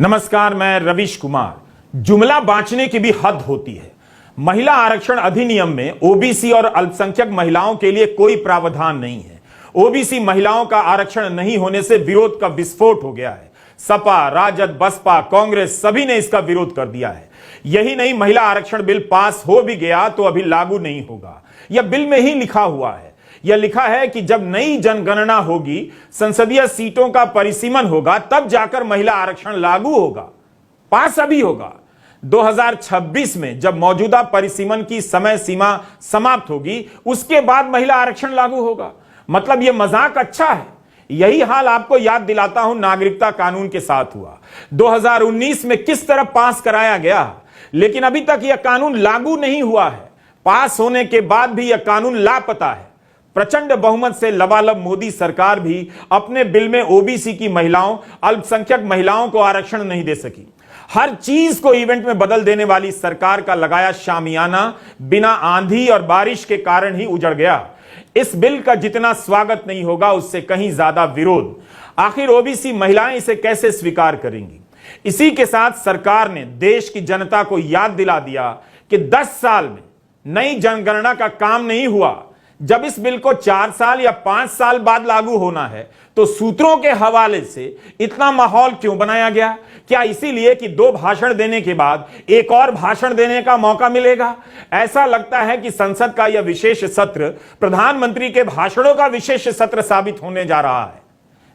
नमस्कार, मैं रविश कुमार। जुमला बांटने की भी हद होती है। महिला आरक्षण अधिनियम में ओबीसी और अल्पसंख्यक महिलाओं के लिए कोई प्रावधान नहीं है। ओबीसी महिलाओं का आरक्षण नहीं होने से विरोध का विस्फोट हो गया है। सपा, राजद, बसपा, कांग्रेस सभी ने इसका विरोध कर दिया है। यही नहीं, महिला आरक्षण बिल पास हो भी गया तो अभी लागू नहीं होगा। यह बिल में ही लिखा हुआ है। यह लिखा है कि जब नई जनगणना होगी, संसदीय सीटों का परिसीमन होगा, तब जाकर महिला आरक्षण लागू होगा। पास अभी होगा 2026 में, जब मौजूदा परिसीमन की समय सीमा समाप्त होगी, उसके बाद महिला आरक्षण लागू होगा। मतलब यह मजाक अच्छा है। यही हाल आपको याद दिलाता हूं नागरिकता कानून के साथ हुआ। 2019 में किस तरह पास कराया गया, लेकिन अभी तक यह कानून लागू नहीं हुआ है। पास होने के बाद भी यह कानून लापता है। प्रचंड बहुमत से लबालब मोदी सरकार भी अपने बिल में ओबीसी की महिलाओं, अल्पसंख्यक महिलाओं को आरक्षण नहीं दे सकी। हर चीज को इवेंट में बदल देने वाली सरकार का लगाया शामियाना बिना आंधी और बारिश के कारण ही उजड़ गया। इस बिल का जितना स्वागत नहीं होगा, उससे कहीं ज्यादा विरोध। आखिर ओबीसी महिलाएं इसे कैसे स्वीकार करेंगी? इसी के साथ सरकार ने देश की जनता को याद दिला दिया कि 10 साल में नई जनगणना का काम नहीं हुआ। जब इस बिल को 4 साल या 5 साल बाद लागू होना है, तो सूत्रों के हवाले से इतना माहौल क्यों बनाया गया? क्या इसीलिए कि 2 भाषण देने के बाद एक और भाषण देने का मौका मिलेगा? ऐसा लगता है कि संसद का यह विशेष सत्र प्रधानमंत्री के भाषणों का विशेष सत्र साबित होने जा रहा है।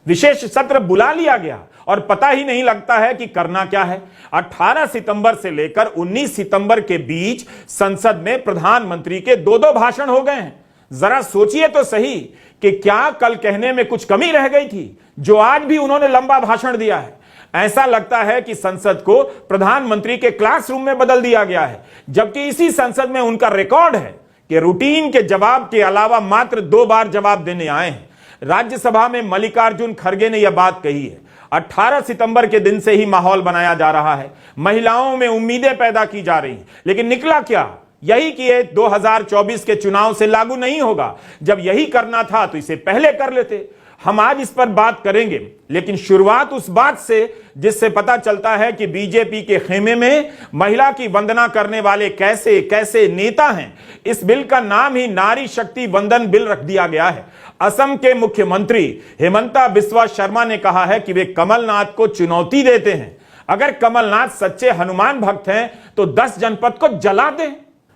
विशेष सत्र बुला लिया गया और पता ही नहीं लगता है कि करना क्या है। 18 सितंबर से लेकर 19 सितंबर के बीच संसद में प्रधानमंत्री के 2-2 भाषण हो गए हैं। जरा सोचिए तो सही कि क्या कल कहने में कुछ कमी रह गई थी, जो आज भी उन्होंने लंबा भाषण दिया है। ऐसा लगता है कि संसद को प्रधानमंत्री के क्लासरूम में बदल दिया गया है, जबकि इसी संसद में उनका रिकॉर्ड है कि रूटीन के जवाब के अलावा मात्र 2 बार जवाब देने आए हैं। राज्यसभा में मल्लिकार्जुन खड़गे ने यह बात कही है। 18 सितंबर के दिन से ही माहौल बनाया जा रहा है, महिलाओं में उम्मीदें पैदा की जा रही, लेकिन निकला क्या? यही कि ये 2024 के चुनाव से लागू नहीं होगा। जब यही करना था तो इसे पहले कर लेते। हम आज इस पर बात करेंगे, लेकिन शुरुआत उस बात से जिससे पता चलता है कि बीजेपी के खेमे में महिला की वंदना करने वाले कैसे कैसे नेता हैं। इस बिल का नाम ही नारी शक्ति वंदन बिल रख दिया गया है। असम के मुख्यमंत्री हेमंता बिस्वा शर्मा ने कहा है कि वे कमलनाथ को चुनौती देते हैं। अगर कमलनाथ सच्चे हनुमान भक्त हैं तो 10 जनपद को जला दें।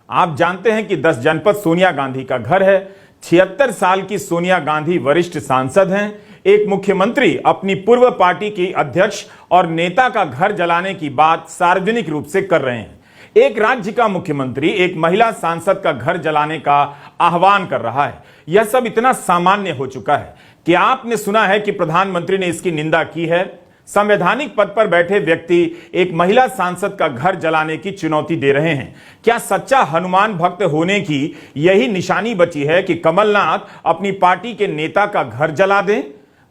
आप जानते हैं कि 10 जनपद सोनिया गांधी का घर है। 76 साल की सोनिया गांधी वरिष्ठ सांसद हैं। एक मुख्यमंत्री अपनी पूर्व पार्टी की अध्यक्ष और नेता का घर जलाने की बात सार्वजनिक रूप से कर रहे हैं। एक राज्य का मुख्यमंत्री एक महिला सांसद का घर जलाने का आह्वान कर रहा है। यह सब इतना सामान्य हो चुका है कि आपने सुना है कि प्रधानमंत्री ने इसकी निंदा की है। संवैधानिक पद पर बैठे व्यक्ति एक महिला सांसद का घर जलाने की चुनौती दे रहे हैं। क्या सच्चा हनुमान भक्त होने की यही निशानी बची है कि कमलनाथ अपनी पार्टी के नेता का घर जला दें?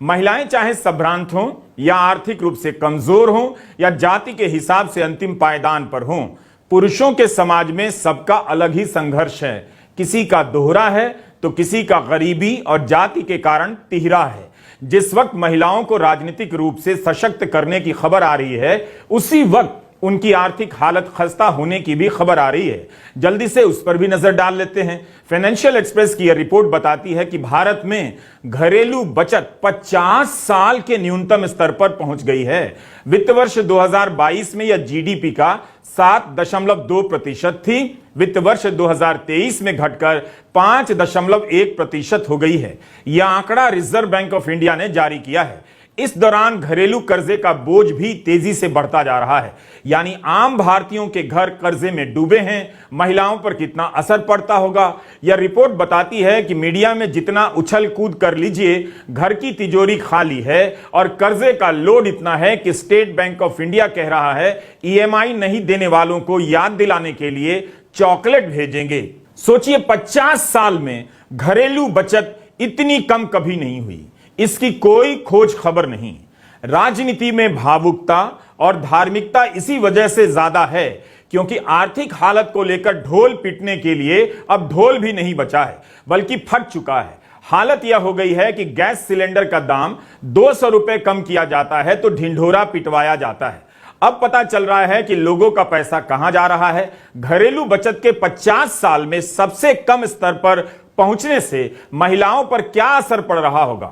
महिलाएं चाहे संभ्रांत हों या आर्थिक रूप से कमजोर हों या जाति के हिसाब से अंतिम पायदान पर हों, पुरुषों के समाज में सबका अलग ही संघर्ष है। किसी का दोहरा है तो किसी का गरीबी और जाति के कारण तिहरा है। जिस वक्त महिलाओं को राजनीतिक रूप से सशक्त करने की खबर आ रही है, उसी वक्त उनकी आर्थिक हालत खस्ता होने की भी खबर आ रही है। जल्दी से उस पर भी नजर डाल लेते हैं। फाइनेंशियल एक्सप्रेस की यह रिपोर्ट बताती है कि भारत में घरेलू बचत 50 साल के न्यूनतम स्तर पर पहुंच गई है। वित्त वर्ष 2022 में यह जीडीपी का 7.2% थी। वित्त वर्ष 2023 में घटकर 5.1% हो गई है। यह आंकड़ा रिजर्व बैंक ऑफ इंडिया ने जारी किया है। इस दौरान घरेलू कर्जे का बोझ भी तेजी से बढ़ता जा रहा है, यानी आम भारतीयों के घर कर्जे में डूबे हैं। महिलाओं पर कितना असर पड़ता होगा? यह रिपोर्ट बताती है कि मीडिया में जितना उछल कूद कर लीजिए, घर की तिजोरी खाली है और कर्जे का लोड इतना है कि स्टेट बैंक ऑफ इंडिया कह रहा है ईएमआई नहीं देने वालों को याद दिलाने के लिए चॉकलेट भेजेंगे। सोचिए, 50 साल में घरेलू बचत इतनी कम कभी नहीं हुई। इसकी कोई खोज खबर नहीं। राजनीति में भावुकता और धार्मिकता इसी वजह से ज्यादा है क्योंकि आर्थिक हालत को लेकर ढोल पीटने के लिए अब ढोल भी नहीं बचा है, बल्कि फट चुका है। हालत यह हो गई है कि गैस सिलेंडर का दाम 200 रुपए कम किया जाता है तो ढिंढोरा पिटवाया जाता है। अब पता चल रहा है कि लोगों का पैसा कहां जा रहा है। घरेलू बचत के 50 साल में सबसे कम स्तर पर पहुंचने से महिलाओं पर क्या असर पड़ रहा होगा।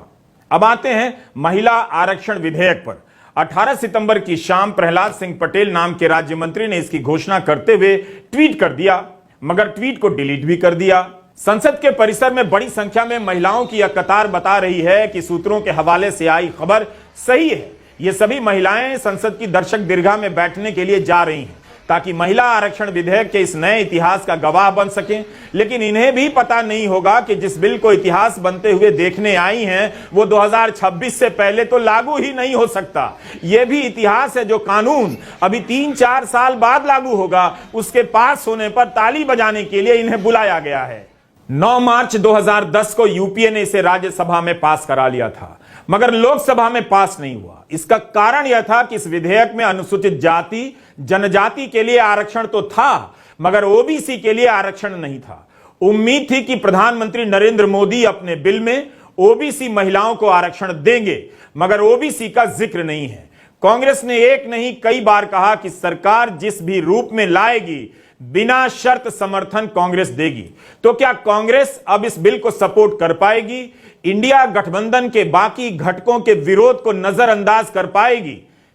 अब आते हैं महिला आरक्षण विधेयक पर। 18 सितंबर की शाम प्रहलाद सिंह पटेल नाम के राज्य मंत्री ने इसकी घोषणा करते हुए ट्वीट कर दिया, मगर ट्वीट को डिलीट भी कर दिया। संसद के परिसर में बड़ी संख्या में महिलाओं की यह कतार बता रही है कि सूत्रों के हवाले से आई खबर सही है। ये सभी महिलाएं संसद की दर्शक दीर्घा में बैठने के लिए जा रही हैं ताकि महिला आरक्षण विधेयक के इस नए इतिहास का गवाह बन सकें। लेकिन इन्हें भी पता नहीं होगा कि जिस बिल को इतिहास बनते हुए देखने आई हैं वो 2026 से पहले तो लागू ही नहीं हो सकता। यह भी इतिहास है जो कानून अभी 3-4 साल बाद लागू होगा, उसके पास होने पर ताली बजाने के लिए इन्हें बुलाया गया है। 9 मार्च 2010 को यूपीए ने इसे राज्यसभा में पास करा लिया था, मगर लोकसभा में पास नहीं हुआ। इसका कारण यह था कि इस विधेयक में अनुसूचित जाति जनजाति के लिए आरक्षण तो था, मगर ओबीसी के लिए आरक्षण नहीं था। उम्मीद थी कि प्रधानमंत्री नरेंद्र मोदी अपने बिल में ओबीसी महिलाओं को आरक्षण देंगे, मगर ओबीसी का जिक्र नहीं है। कांग्रेस ने एक नहीं कई बार कहा कि सरकार जिस भी रूप में लाएगी बिना शर्त समर्थन कांग्रेस देगी। तो क्या कांग्रेस अब इस बिल को सपोर्ट कर पाएगी? इंडिया गठबंधन के बाकी घटकों के विरोध को नजरअंदाज कर पाएगी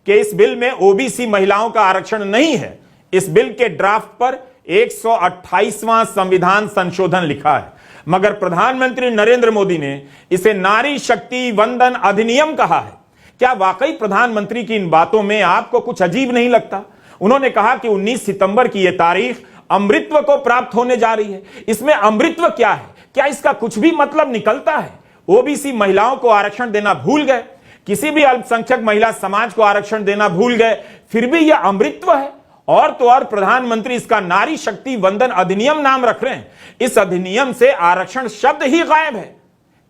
कि इस बिल में ओबीसी महिलाओं का आरक्षण नहीं है? इस बिल के ड्राफ्ट पर 128वां संविधान संशोधन लिखा है, मगर प्रधानमंत्री नरेंद्र मोदी ने इसे नारी शक्ति वंदन अधिनियम कहा है। क्या वाकई प्रधानमंत्री की इन बातों में आपको कुछ अजीब नहीं लगता? उन्होंने कहा कि 19 सितंबर की यह तारीख अमृतत्व को प्राप्त होने जा रही है। इसमें अमृतत्व क्या है? क्या इसका कुछ भी मतलब निकलता है? ओबीसी महिलाओं को आरक्षण देना भूल गए, किसी भी अल्पसंख्यक महिला समाज को आरक्षण देना भूल गए, फिर भी यह अमृतत्व है। और तो और प्रधानमंत्री इसका नारी शक्ति वंदन अधिनियम नाम रख रहे हैं। इस अधिनियम से आरक्षण शब्द ही गायब है।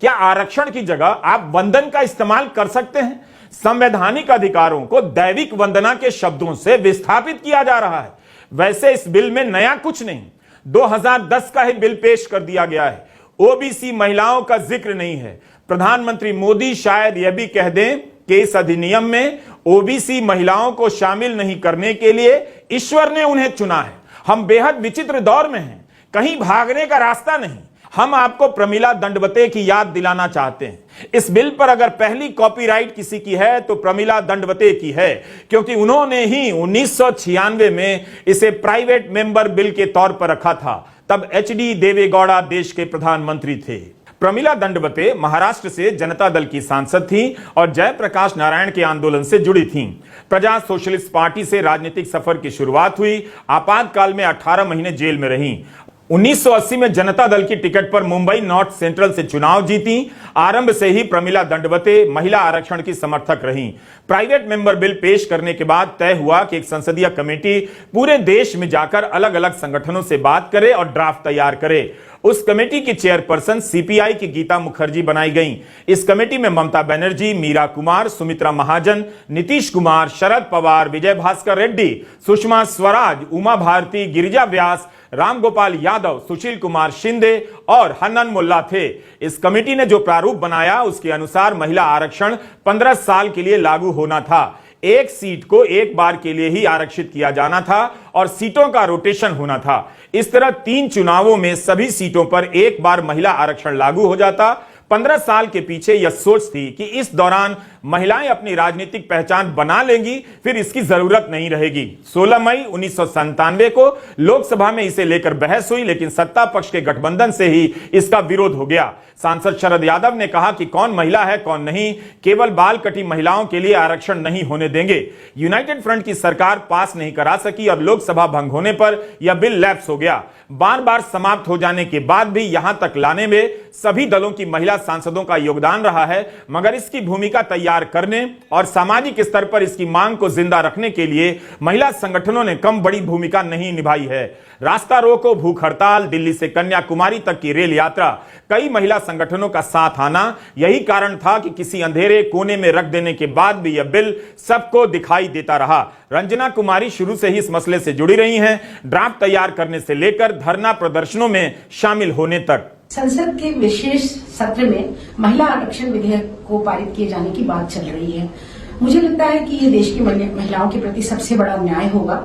क्या आरक्षण की जगह आप वंदन का इस्तेमाल कर सकते हैं? संवैधानिक अधिकारों को दैविक वंदना के शब्दों से विस्थापित किया जा रहा है। वैसे इस बिल में नया कुछ नहीं, 2010 का ही बिल पेश कर दिया गया है। ओबीसी महिलाओं का जिक्र नहीं है। प्रधानमंत्री मोदी शायद यह भी कह दें कि इस अधिनियम में ओबीसी महिलाओं को शामिल नहीं करने के लिए ईश्वर ने उन्हें चुना है। हम बेहद विचित्र दौर में हैं, कहीं भागने का रास्ता नहीं। हम आपको प्रमिला दंडवते की याद दिलाना चाहते हैं। इस बिल पर अगर पहली कॉपीराइट किसी की है तो प्रमिला दंडवते की है, क्योंकि उन्होंने ही 1996 में इसे प्राइवेट मेंबर बिल के तौर पर रखा था। तब एचडी देवेगौड़ा देश के प्रधानमंत्री थे। प्रमिला दंडवते महाराष्ट्र से जनता दल की सांसद थी और जयप्रकाश नारायण के आंदोलन से जुड़ी थीं। प्रजा सोशलिस्ट पार्टी से राजनीतिक सफर की शुरुआत हुई। आपातकाल में 18 महीने जेल में रहीं। 1980 में जनता दल की टिकट पर मुंबई नॉर्थ सेंट्रल से चुनाव जीती। आरंभ से ही प्रमिला दंडवते महिला आरक्षण की समर्थक रहीं। प्राइवेट मेंबर बिल पेश करने के बाद तय हुआ कि एक संसदीय कमेटी पूरे देश में जाकर अलग अलग संगठनों से बात करे और ड्राफ्ट तैयार करे। उस कमेटी की चेयरपर्सन सीपीआई की गीता मुखर्जी बनाई गईं। इस कमेटी में ममता बनर्जी, मीरा कुमार, सुमित्रा महाजन, नीतीश कुमार, शरद पवार, विजय भास्कर रेड्डी, सुषमा स्वराज, उमा भारती, गिरिजा व्यास, राम गोपाल यादव, सुशील कुमार शिंदे और हन्नन मुल्ला थे। इस कमेटी ने जो प्रारूप बनाया उसके अनुसार महिला आरक्षण 15 साल के लिए लागू होना था। एक सीट को एक बार के लिए ही आरक्षित किया जाना था और सीटों का रोटेशन होना था। इस तरह 3 चुनावों में सभी सीटों पर एक बार महिला आरक्षण लागू हो जाता। 15 साल के पीछे यह सोच थी कि इस दौरान महिलाएं अपनी राजनीतिक पहचान बना लेंगी, फिर इसकी जरूरत नहीं रहेगी। 16 मई 1997 को लोकसभा में इसे लेकर बहस हुई, लेकिन सत्ता पक्ष के गठबंधन से ही इसका विरोध हो गया। सांसद शरद यादव ने कहा कि कौन महिला है कौन नहीं, केवल बाल कटी महिलाओं के लिए आरक्षण नहीं होने देंगे। यूनाइटेड फ्रंट की सरकार पास नहीं करा सकी और लोकसभा भंग होने पर यह बिल लैप्स हो गया। बार बार समाप्त हो जाने के बाद भी यहां तक लाने में सभी दलों की महिला सांसदों का योगदान रहा है, मगर इसकी भूमिका तैयार करने और सामाजिक स्तर पर इसकी मांग को जिंदा रखने के लिए महिला संगठनों ने कम बड़ी भूमिका नहीं निभाई है। रास्ता रोको, भूख हड़ताल, दिल्ली से कन्याकुमारी तक की रेल यात्रा, कई महिला संगठनों का साथ आना, यही कारण था कि किसी अंधेरे कोने में रख देने के बाद भी यह बिल सबको दिखाई देता रहा। रंजना कुमारी शुरू से ही इस मसले से जुड़ी रही हैं, ड्राफ्ट तैयार करने से लेकर धरना प्रदर्शनों में शामिल होने तक। संसद के विशेष सत्र में महिला आरक्षण विधेयक को पारित किए जाने की बात चल रही है। मुझे लगता है कि ये देश की महिलाओं के प्रति सबसे बड़ा न्याय होगा,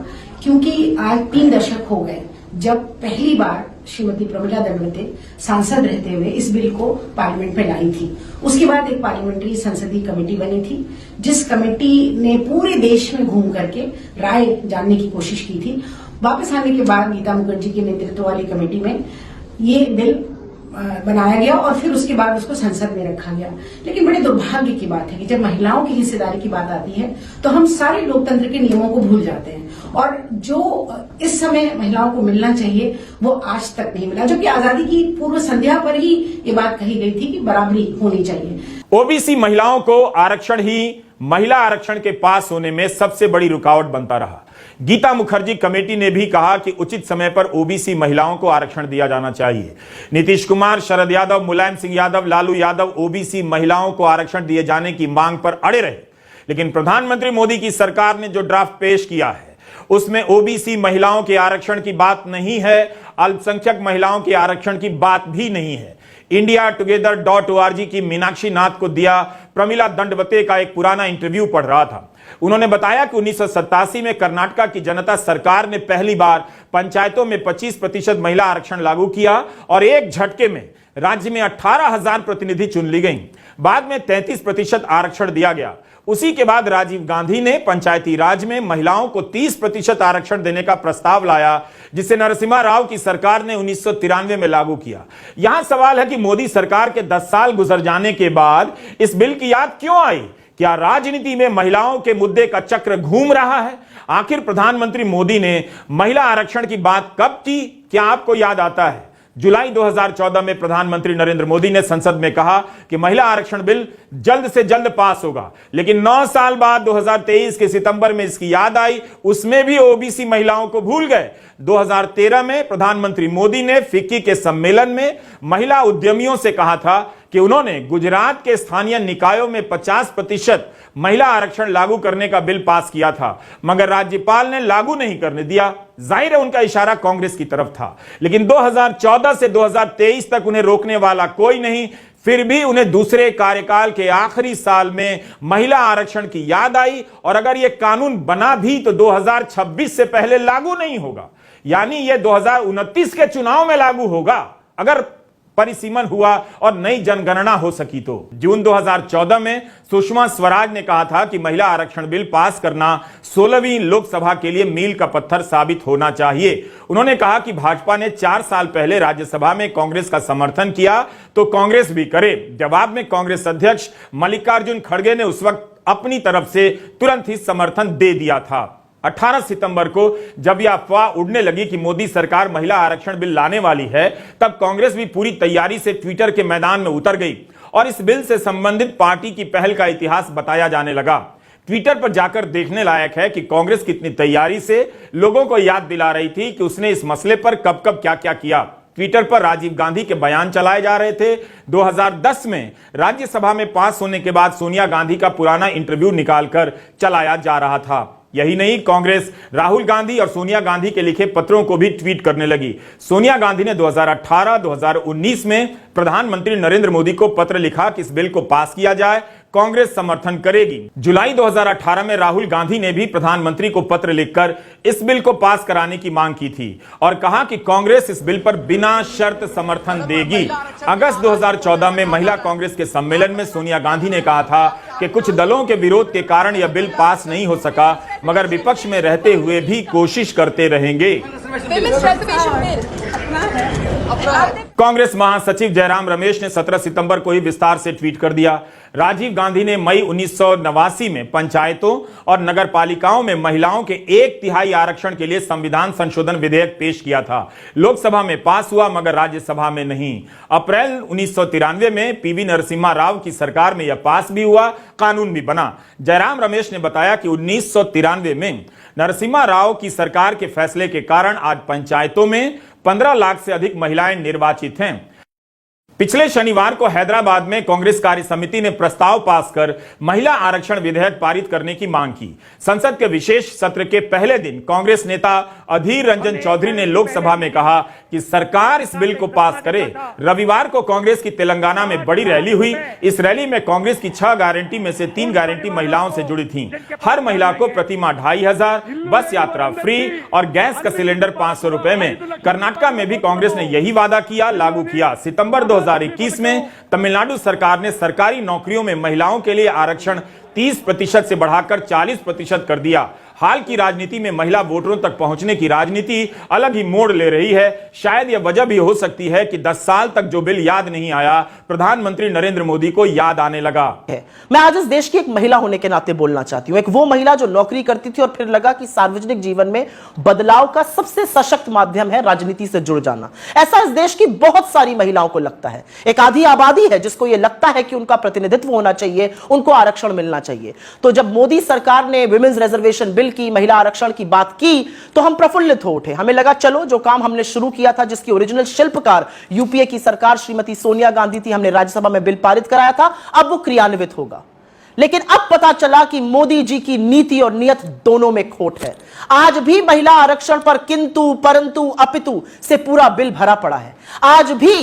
क्योंकि आज 3 दशक हो गए जब पहली बार श्रीमती प्रमिला दंडवते सांसद रहते हुए इस बिल को पार्लियामेंट में लाई थी। उसके बाद एक पार्लियामेंट्री संसदीय कमेटी बनी थी, जिस कमेटी ने पूरे देश में घूम करके राय जानने की कोशिश की थी। वापस आने के बाद गीता मुखर्जी के नेतृत्व वाली कमेटी में ये बिल बनाया गया और फिर उसके बाद उसको संसद में रखा गया। लेकिन बड़े दुर्भाग्य की बात है कि जब महिलाओं की हिस्सेदारी की बात आती है तो हम सारे लोकतंत्र के नियमों को भूल जाते हैं और जो इस समय महिलाओं को मिलना चाहिए वो आज तक नहीं मिला, जबकि आजादी की पूर्व संध्या पर ही ये बात कही गई थी कि बराबरी होनी चाहिए। ओबीसी महिलाओं को आरक्षण ही महिला आरक्षण के पास होने में सबसे बड़ी रुकावट बनता रहा। गीता मुखर्जी कमेटी ने भी कहा कि उचित समय पर ओबीसी महिलाओं को आरक्षण दिया जाना चाहिए। नीतीश कुमार, शरद यादव, मुलायम सिंह यादव, लालू यादव ओबीसी महिलाओं को आरक्षण दिए जाने की मांग पर अड़े रहे, लेकिन प्रधानमंत्री मोदी की सरकार ने जो ड्राफ्ट पेश किया है उसमें ओबीसी महिलाओं के आरक्षण की बात नहीं है, अल्पसंख्यक महिलाओं के आरक्षण की बात भी नहीं है। indiatogether.org की मीनाक्षी नाथ को दिया प्रमिला दंडवते का एक पुराना इंटरव्यू पढ़ रहा था। उन्होंने बताया कि 1987 में कर्नाटक की जनता सरकार ने पहली बार पंचायतों में 25% महिला आरक्षण लागू किया और एक झटके में राज्य में 18,000 प्रतिनिधि चुन ली गई। बाद में 33% आरक्षण दिया गया। उसी के बाद राजीव गांधी ने पंचायती राज में महिलाओं को 30% आरक्षण देने का प्रस्ताव लाया, जिसे नरसिम्हा राव की सरकार ने 1993 में लागू किया। यहां सवाल है कि मोदी सरकार के 10 साल गुजर जाने के बाद इस बिल की याद क्यों आई? क्या राजनीति में महिलाओं के मुद्दे का चक्र घूम रहा है? आखिर प्रधानमंत्री मोदी ने महिला आरक्षण की बात कब की? क्या आपको याद आता है? जुलाई 2014 में प्रधानमंत्री नरेंद्र मोदी ने संसद में कहा कि महिला आरक्षण बिल जल्द से जल्द पास होगा, लेकिन 9 साल बाद 2023 के सितंबर में इसकी याद आई, उसमें भी ओबीसी महिलाओं को भूल गए। 2013 में प्रधानमंत्री मोदी ने फिक्की के सम्मेलन में महिला उद्यमियों से कहा था कि उन्होंने गुजरात के स्थानीय निकायों में 50% महिला आरक्षण लागू करने का बिल पास किया था, मगर राज्यपाल ने लागू नहीं करने दिया। जाहिर है उनका इशारा कांग्रेस की तरफ था, लेकिन 2014 से 2023 तक उन्हें रोकने वाला कोई नहीं। फिर भी उन्हें दूसरे कार्यकाल के आखिरी साल में महिला आरक्षण की याद आई और अगर यह कानून बना भी तो 2026 से पहले लागू नहीं होगा, यानी यह 2029 के चुनाव में लागू होगा अगर परिसीमन हुआ और नई जनगणना हो सकी तो। जून 2014 में सुषमा स्वराज ने कहा था कि महिला आरक्षण बिल पास करना 16वीं लोकसभा के लिए मील का पत्थर साबित होना चाहिए। उन्होंने कहा कि भाजपा ने 4 साल पहले राज्यसभा में कांग्रेस का समर्थन किया तो कांग्रेस भी करे। जवाब में कांग्रेस अध्यक्ष मल्लिकार्जुन खड़गे ने उस वक्त अपनी तरफ से तुरंत ही समर्थन दे दिया था। 18 सितंबर को जब यह अफवाह उड़ने लगी कि मोदी सरकार महिला आरक्षण बिल लाने वाली है, तब कांग्रेस भी पूरी तैयारी से ट्विटर के मैदान में उतर गई और इस बिल से संबंधित पार्टी की पहल का इतिहास बताया जाने लगा। ट्विटर पर जाकर देखने लायक है कि कांग्रेस कितनी तैयारी से लोगों को याद दिला रही थी कि उसने इस मसले पर कब कब क्या क्या किया। ट्विटर पर राजीव गांधी के बयान चलाए जा रहे थे। 2010 में राज्यसभा में पास होने के बाद सोनिया गांधी का पुराना इंटरव्यू निकालकर चलाया जा रहा था। यही नहीं, कांग्रेस राहुल गांधी और सोनिया गांधी के लिखे पत्रों को भी ट्वीट करने लगी। सोनिया गांधी ने 2018-2019 में प्रधानमंत्री नरेंद्र मोदी को पत्र लिखा कि इस बिल को पास किया जाए, कांग्रेस समर्थन करेगी। जुलाई 2018 में राहुल गांधी ने भी प्रधानमंत्री को पत्र लिखकर इस बिल को पास कराने की मांग की थी और कहा कि कांग्रेस इस बिल पर बिना शर्त समर्थन देगी। अगस्त 2014 में महिला कांग्रेस के सम्मेलन में सोनिया गांधी ने कहा था कि कुछ दलों के विरोध के कारण यह बिल पास नहीं हो सका, मगर विपक्ष में रहते हुए भी कोशिश करते रहेंगे। कांग्रेस महासचिव जयराम रमेश ने 17 सितंबर को ही विस्तार से ट्वीट कर दिया। राजीव गांधी ने मई 1989 में पंचायतों और नगरपालिकाओं में महिलाओं के 1/3 आरक्षण के लिए संविधान संशोधन विधेयक पेश किया था। लोकसभा में पास हुआ मगर राज्यसभा में नहीं। अप्रैल 1993 में पीवी नरसिम्हा राव की सरकार में यह पास भी हुआ, कानून भी बना। जयराम रमेश ने बताया कि 1993 में नरसिम्हा राव की सरकार के फैसले के कारण आज पंचायतों में 15 लाख से अधिक महिलाएं निर्वाचित हैं। पिछले शनिवार को हैदराबाद में कांग्रेस कार्य समिति ने प्रस्ताव पास कर महिला आरक्षण विधेयक पारित करने की मांग की। संसद के विशेष सत्र के पहले दिन कांग्रेस नेता अधीर रंजन चौधरी ने लोकसभा में कहा कि सरकार इस बिल को पास करे। रविवार को कांग्रेस की तेलंगाना में बड़ी रैली हुई। इस रैली में कांग्रेस की 6 गारंटी में से 3 गारंटी महिलाओं से जुड़ी थी। हर महिला को प्रति माह 2500, बस यात्रा फ्री और गैस का सिलेंडर 500 रुपए में। कर्नाटका में भी कांग्रेस ने यही वादा किया, लागू किया। सितंबर 2021 में तमिलनाडु सरकार ने सरकारी नौकरियों में महिलाओं के लिए आरक्षण 30% से बढ़ाकर 40% कर दिया। हाल की राजनीति में महिला वोटरों तक पहुंचने की राजनीति अलग ही मोड़ ले रही है। शायद यह वजह भी हो सकती है कि 10 साल तक जो बिल याद नहीं आया, प्रधानमंत्री नरेंद्र मोदी को याद आने लगा। मैं आज इस देश की एक महिला होने के नाते बोलना चाहती हूं, एक वो महिला जो नौकरी करती थी और फिर लगा कि सार्वजनिक जीवन में बदलाव का सबसे सशक्त माध्यम है राजनीति से जुड़ जाना। ऐसा इस देश की बहुत सारी महिलाओं को लगता है। एक आधी आबादी है जिसको यह लगता है कि उनका प्रतिनिधित्व होना चाहिए, उनको आरक्षण मिलना चाहिए। तो जब मोदी सरकार ने विमेंस रिजर्वेशन बिल की, महिला आरक्षण की बात की, तो हम प्रफुल्लित हो उठे। हमें लगा चलो जो काम हमने शुरू किया था, जिसकी ओरिजिनल शिल्पकार यूपीए की सरकार श्रीमती सोनिया गांधी थी, हमने राज्यसभा में बिल पारित कराया था, अब वो क्रियान्वित होगा। लेकिन अब पता चला कि मोदी जी की नीति और नियत दोनों में खोट है। आज भी महिला आरक्षण पर किंतु परंतु अपितु से पूरा बिल भरा पड़ा है। आज भी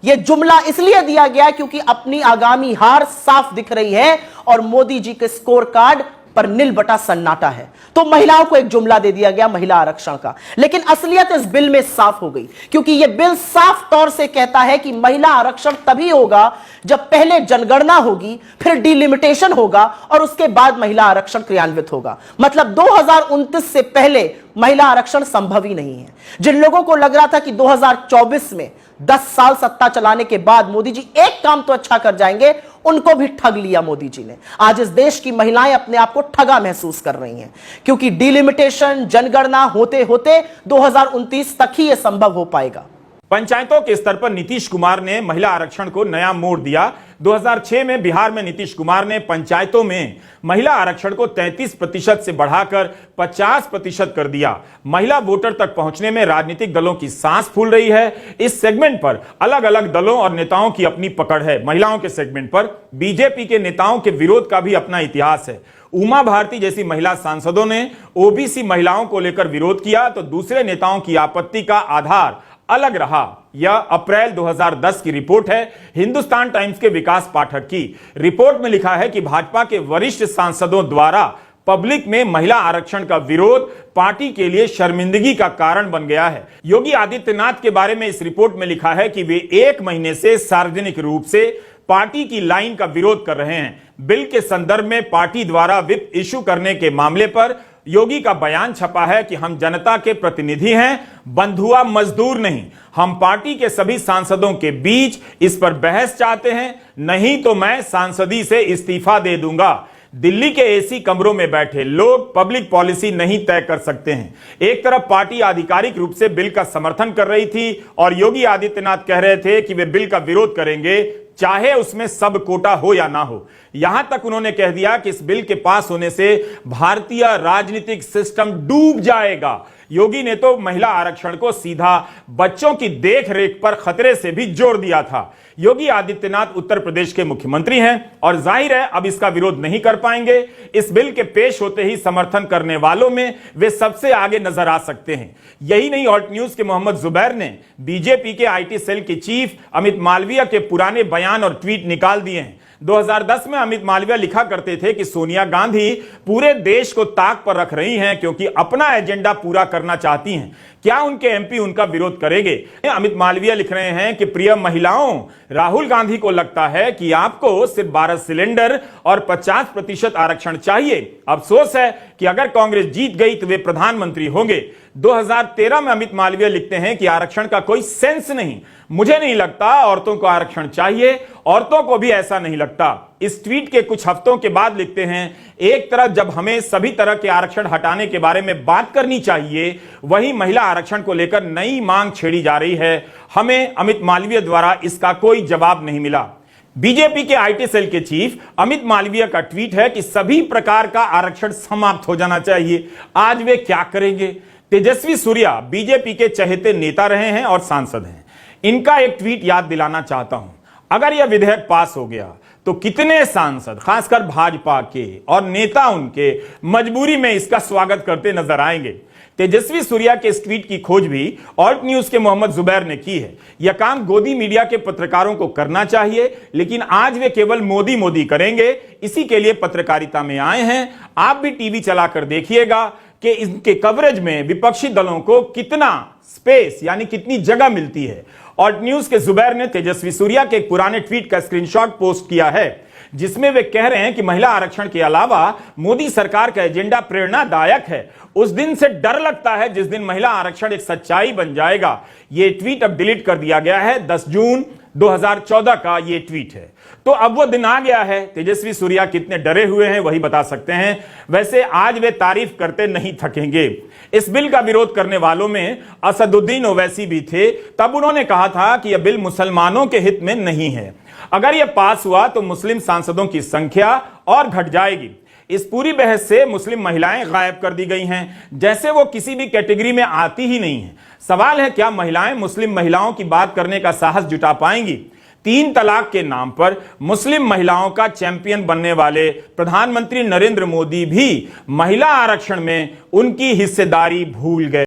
यह जुमला इसलिए दिया गया क्योंकि अपनी आगामी हार साफ दिख रही है और मोदी जी के स्कोर कार्ड पर नील बटा सन्नाटा है। तो महिलाओं को एक जुमला दे दिया गया महिला आरक्षण का। लेकिन असलियत इस बिल में साफ हो गई, क्योंकि यह बिल साफ तौर से कहता है कि महिला आरक्षण तभी होगा जब पहले जनगणना होगी, फिर डिलिमिटेशन होगा और उसके बाद महिला आरक्षण क्रियान्वित होगा। मतलब 2029 से पहले महिला आरक्षण संभव ही नहीं है। जिन लोगों को लग रहा था कि 2024 में 10 साल सत्ता चलाने के बाद मोदी जी एक काम तो अच्छा कर जाएंगे, उनको भी ठग लिया मोदी जी ने। आज इस देश की महिलाएं अपने आप को ठगा महसूस कर रही हैं, क्योंकि डिलिमिटेशन, जनगणना होते होते 2029 तक ही यह संभव हो पाएगा। पंचायतों के स्तर पर नीतीश कुमार ने महिला आरक्षण को नया मोड़ दिया। 2006 में बिहार में नीतीश कुमार ने पंचायतों में महिला आरक्षण को 33% से बढ़ाकर 50% कर दिया। महिला वोटर तक पहुंचने में राजनीतिक दलों की सांस फूल रही है। इस सेगमेंट पर अलग अलग दलों और नेताओं की अपनी पकड़ है। महिलाओं के सेगमेंट पर बीजेपी के नेताओं के विरोध का भी अपना इतिहास है। उमा भारती जैसी महिला सांसदों ने ओबीसी महिलाओं को लेकर विरोध किया, तो दूसरे नेताओं की आपत्ति का आधार अलग रहा। यह अप्रैल 2010 की रिपोर्ट है, हिंदुस्तान टाइम्स के विकास पाठक की। रिपोर्ट में लिखा है कि भाजपा के वरिष्ठ सांसदों द्वारा पब्लिक में महिला आरक्षण का विरोध पार्टी के लिए शर्मिंदगी का कारण बन गया है। योगी आदित्यनाथ के बारे में इस रिपोर्ट में लिखा है कि वे 1 महीने से सार्वजनिक रूप से पार्टी की लाइन का विरोध कर रहे हैं। बिल के संदर्भ में पार्टी द्वारा व्हिप इशू करने के मामले पर योगी का बयान छपा है कि हम जनता के प्रतिनिधि हैं, बंधुआ मजदूर नहीं। हम पार्टी के सभी सांसदों के बीच इस पर बहस चाहते हैं, नहीं तो मैं सांसदी से इस्तीफा दे दूंगा। दिल्ली के एसी कमरों में बैठे लोग पब्लिक पॉलिसी नहीं तय कर सकते हैं। एक तरफ पार्टी आधिकारिक रूप से बिल का समर्थन कर रही थी और योगी आदित्यनाथ कह रहे थे कि वे बिल का विरोध करेंगे, चाहे उसमें सब कोटा हो या ना हो। यहां तक उन्होंने कह दिया कि इस बिल के पास होने से भारतीय राजनीतिक सिस्टम डूब जाएगा। योगी ने तो महिला आरक्षण को सीधा बच्चों की देखरेख पर खतरे से भी जोड़ दिया था। योगी आदित्यनाथ उत्तर प्रदेश के मुख्यमंत्री हैं और जाहिर है अब इसका विरोध नहीं कर पाएंगे। इस बिल के पेश होते ही समर्थन करने वालों में वे सबसे आगे नजर आ सकते हैं। यही नहीं, ऑल्ट न्यूज के मोहम्मद जुबैर ने बीजेपी के आईटी सेल के चीफ अमित मालवीय के पुराने बयान और ट्वीट निकाल दिए हैं। 2010 में अमित मालवीय लिखा करते थे कि सोनिया गांधी पूरे देश को ताक पर रख रही हैं क्योंकि अपना एजेंडा पूरा करना चाहती हैं। क्या उनके एमपी उनका विरोध करेंगे? अमित मालवीय लिख रहे हैं कि प्रिय महिलाओं, राहुल गांधी को लगता है कि आपको सिर्फ 12 सिलेंडर और 50% आरक्षण चाहिए। अफसोस है कि अगर कांग्रेस जीत गई तो वे प्रधानमंत्री होंगे। 2013 में अमित मालवीय लिखते हैं कि आरक्षण का कोई सेंस नहीं। मुझे नहीं लगता औरतों को आरक्षण चाहिए, औरतों को भी ऐसा नहीं लगता। इस ट्वीट के कुछ हफ्तों के बाद लिखते हैं, एक तरफ जब हमें सभी तरह के आरक्षण हटाने के बारे में बात करनी चाहिए, वहीं महिला आरक्षण को लेकर नई मांग छेड़ी जा रही है। हमें अमित मालवीय द्वारा इसका कोई जवाब नहीं मिला। बीजेपी के आईटी सेल के चीफ अमित मालवीय का ट्वीट है कि सभी प्रकार का आरक्षण समाप्त हो जाना चाहिए। आज वे क्या करेंगे? तेजस्वी सूर्या बीजेपी के चहेते नेता रहे हैं और सांसद हैं। इनका एक ट्वीट याद दिलाना चाहता हूं। अगर यह विधेयक पास हो गया तो कितने सांसद, खासकर भाजपा के और नेता उनके, मजबूरी में इसका स्वागत करते नजर आएंगे। तेजस्वी सूर्या के इस ट्वीट की खोज भी ऑल्ट न्यूज के मोहम्मद जुबैर ने की है। यह काम गोदी मीडिया के पत्रकारों को करना चाहिए, लेकिन आज वे केवल मोदी मोदी करेंगे। इसी के लिए पत्रकारिता में आए हैं। आप भी टीवी चलाकर देखिएगा कि इनके कवरेज में विपक्षी दलों को कितना स्पेस, यानी कितनी जगह मिलती है। और न्यूज के जुबैर ने तेजस्वी सूर्या के एक पुराने ट्वीट का स्क्रीनशॉट पोस्ट किया है, जिसमें वे कह रहे हैं कि महिला आरक्षण के अलावा मोदी सरकार का एजेंडा प्रेरणादायक है। उस दिन से डर लगता है जिस दिन महिला आरक्षण एक सच्चाई बन जाएगा। यह ट्वीट अब डिलीट कर दिया गया है। 10 जून 2014 का यह ट्वीट है। तो अब वो दिन आ गया है। तेजस्वी सूर्या कितने डरे हुए हैं वही बता सकते हैं। वैसे आज वे तारीफ करते नहीं थकेंगे। इस बिल का विरोध करने वालों में असदुद्दीन ओवैसी भी थे। तब उन्होंने कहा था कि यह बिल मुसलमानों के हित में नहीं है। अगर यह पास हुआ तो मुस्लिम सांसदों की संख्या और घट जाएगी। इस पूरी बहस से मुस्लिम महिलाएं गायब कर दी गई हैं, जैसे वो किसी भी कैटेगरी में आती ही नहीं है। सवाल है, क्या महिलाएं मुस्लिम महिलाओं की बात करने का साहस जुटा पाएंगी? 3 तलाक के नाम पर मुस्लिम महिलाओं का चैंपियन बनने वाले प्रधानमंत्री नरेंद्र मोदी भी महिला आरक्षण में उनकी हिस्सेदारी भूल गए।